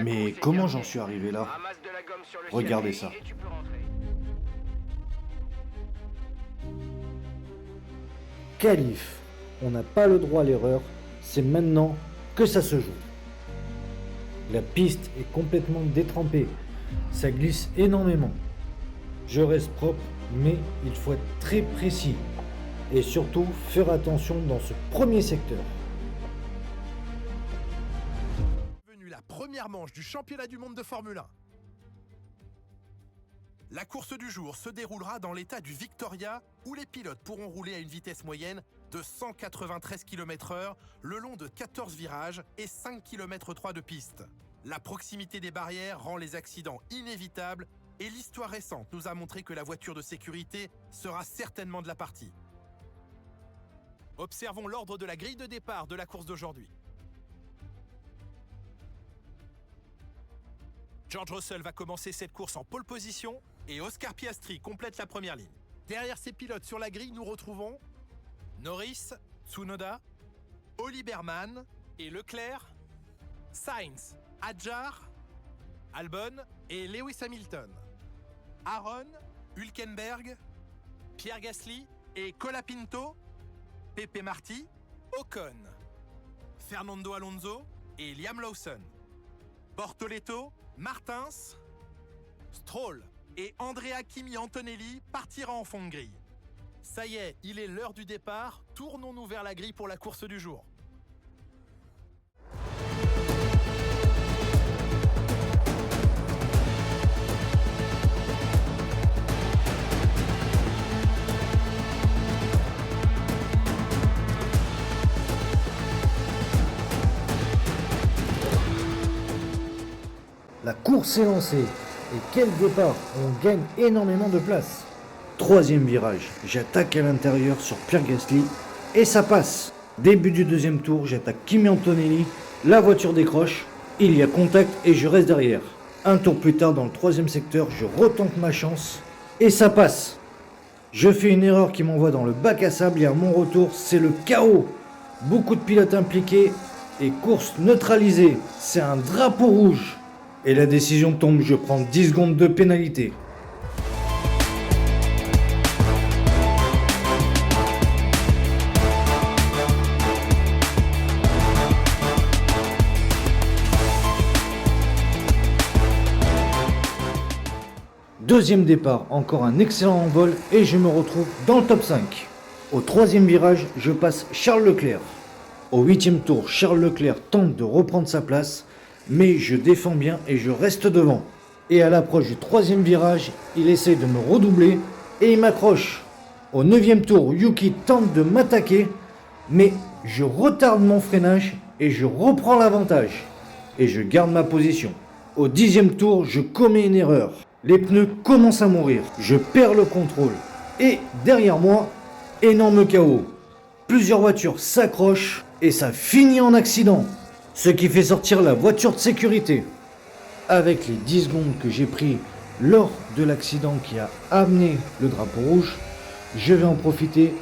Mais comment j'en suis arrivé là? Regardez ça. Qualif, on n'a pas le droit à l'erreur, c'est maintenant que ça se joue. La piste est complètement détrempée, ça glisse énormément. Je reste propre, mais il faut être très précis. Et surtout, faire attention dans ce premier secteur. Venue la première manche du championnat du monde de Formule 1. La course du jour se déroulera dans l'état du Victoria, où les pilotes pourront rouler à une vitesse moyenne de 193 km/h le long de 14 virages et 5 km 3 de piste. La proximité des barrières rend les accidents inévitables et l'histoire récente nous a montré que la voiture de sécurité sera certainement de la partie. Observons l'ordre de la grille de départ de la course d'aujourd'hui. George Russell va commencer cette course en pole position et Oscar Piastri complète la première ligne. Derrière ces pilotes sur la grille, nous retrouvons Norris, Tsunoda, Oliverman et Leclerc, Sainz, Hadjar, Albon et Lewis Hamilton. Aaron, Hülkenberg, Pierre Gasly et Colapinto, Pepe Marti, Ocon, Fernando Alonso et Liam Lawson. Bortoleto, Martins, Stroll et Andrea Kimi Antonelli partira en fond de grille. Ça y est, il est l'heure du départ. Tournons-nous vers la grille pour la course du jour. La course est lancée. Et quel départ, on gagne énormément de place. Troisième virage, j'attaque à l'intérieur sur Pierre Gasly et ça passe. Début du deuxième tour, j'attaque Kimi Antonelli, la voiture décroche, il y a contact et je reste derrière. Un tour plus tard dans le troisième secteur, je retente ma chance et ça passe. Je fais une erreur qui m'envoie dans le bac à sable et à mon retour, c'est le chaos. Beaucoup de pilotes impliqués et course neutralisée, c'est un drapeau rouge. Et la décision tombe, je prends 10 secondes de pénalité. Deuxième départ, encore un excellent envol et je me retrouve dans le top 5. Au troisième virage, je passe Charles Leclerc. Au huitième tour, Charles Leclerc tente de reprendre sa place, mais je défends bien et je reste devant. Et à l'approche du troisième virage, il essaie de me redoubler et il m'accroche. Au neuvième tour, Yuki tente de m'attaquer, mais je retarde mon freinage et je reprends l'avantage. Et je garde ma position. Au dixième tour, je commets une erreur. Les pneus commencent à mourir. Je perds le contrôle. Et derrière moi, énorme chaos. Plusieurs voitures s'accrochent et ça finit en accident. Ce qui fait sortir la voiture de sécurité. Avec les 10 secondes que j'ai pris lors de l'accident qui a amené le drapeau rouge, je vais en profiter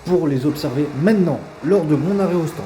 pour les observer maintenant lors de mon arrêt au stand.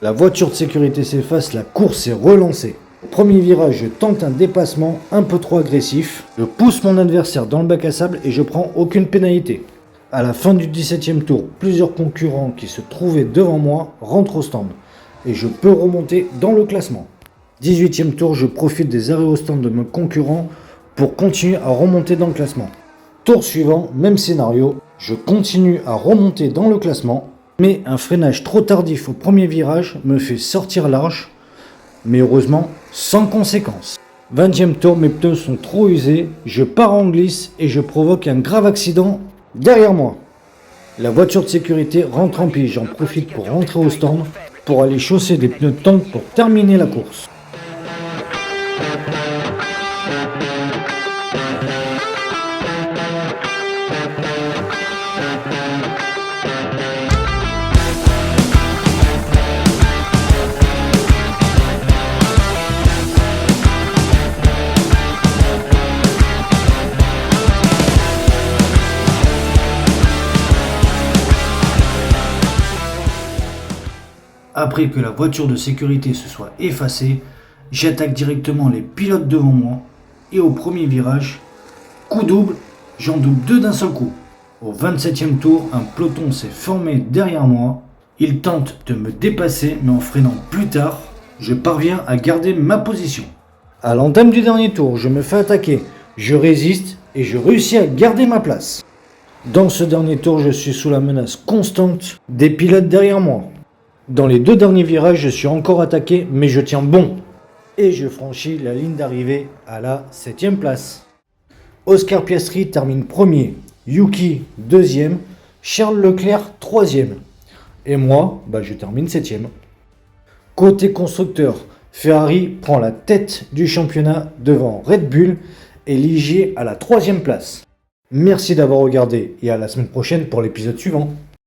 La voiture de sécurité s'efface, la course est relancée. Au premier virage, je tente un dépassement un peu trop agressif. Je pousse mon adversaire dans le bac à sable et je prends aucune pénalité. À la fin du 17e tour, plusieurs concurrents qui se trouvaient devant moi rentrent au stand. Et je peux remonter dans le classement. 18e tour, je profite des arrêts au stand de mes concurrents pour continuer à remonter dans le classement. Tour suivant, même scénario, je continue à remonter dans le classement. Mais un freinage trop tardif au premier virage me fait sortir large, mais heureusement sans conséquence. 20e tour, mes pneus sont trop usés, je pars en glisse et je provoque un grave accident derrière moi. La voiture de sécurité rentre en piste, j'en profite pour rentrer au stand pour aller chausser des pneus tank pour terminer la course. Après que la voiture de sécurité se soit effacée, j'attaque directement les pilotes devant moi et au premier virage, coup double, j'en double deux d'un seul coup. Au 27e tour, un peloton s'est formé derrière moi. Il tente de me dépasser, mais en freinant plus tard, je parviens à garder ma position. À l'entame du dernier tour, je me fais attaquer, je résiste et je réussis à garder ma place. Dans ce dernier tour, je suis sous la menace constante des pilotes derrière moi. Dans les deux derniers virages, je suis encore attaqué, mais je tiens bon. Et je franchis la ligne d'arrivée à la 7e place. Oscar Piastri termine premier, Yuki deuxième, Charles Leclerc troisième. Et moi, je termine 7e. Côté constructeur, Ferrari prend la tête du championnat devant Red Bull et Ligier à la 3e place. Merci d'avoir regardé et à la semaine prochaine pour l'épisode suivant.